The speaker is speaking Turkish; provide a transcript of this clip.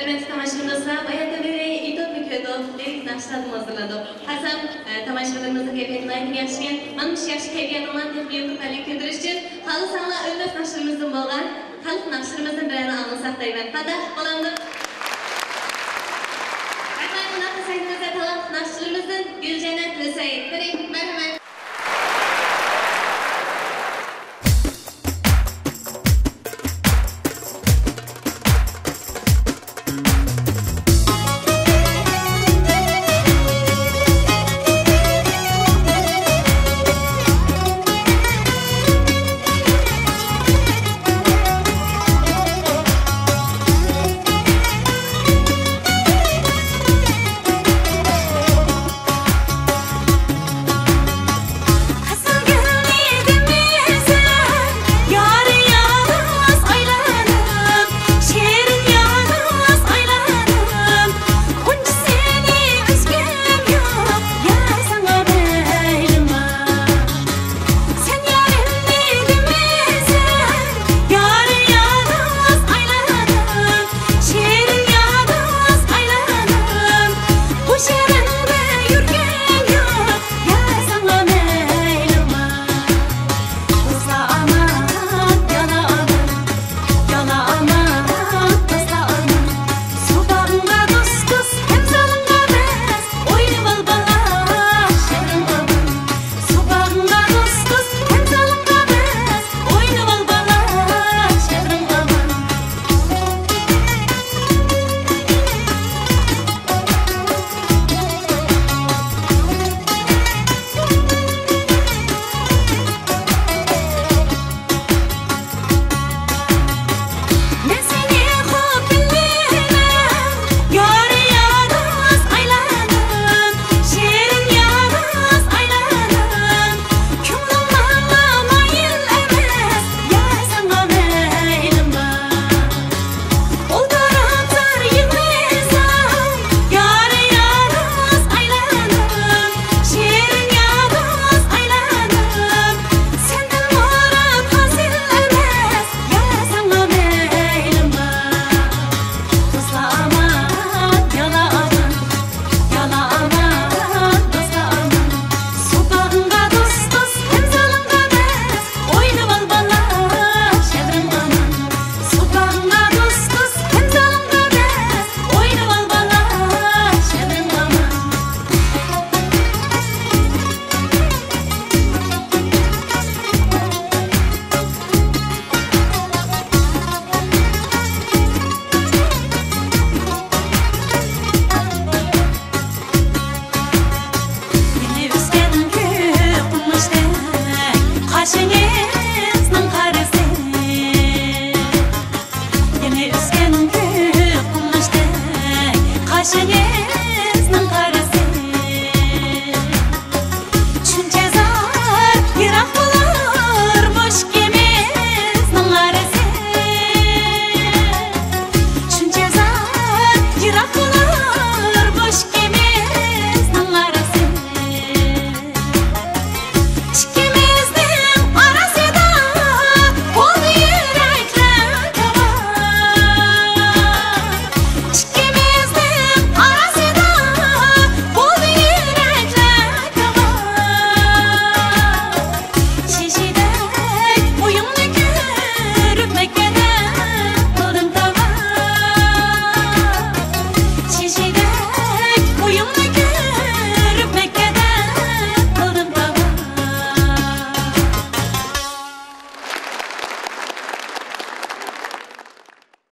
Hürmetli tamaşalarımızla bayakta beri İtop Mükü'dü derik nakşıladım hazırladı. Hasan tamaşalarımızın keyfiyetini ayıtın yaşayan, manmış yaşı keyfiyet olan tepki yokup halik kötürüş için halı sağla ölmez nakşılarımızın boğan, halık nakşılarımızın birini anlasak dayıvan. Hadi, olamdı. Efendim, nakı saytımızda talant nakşılarımızın Gülcenet Hüseyin. Hadi, merhamet. Kaşınız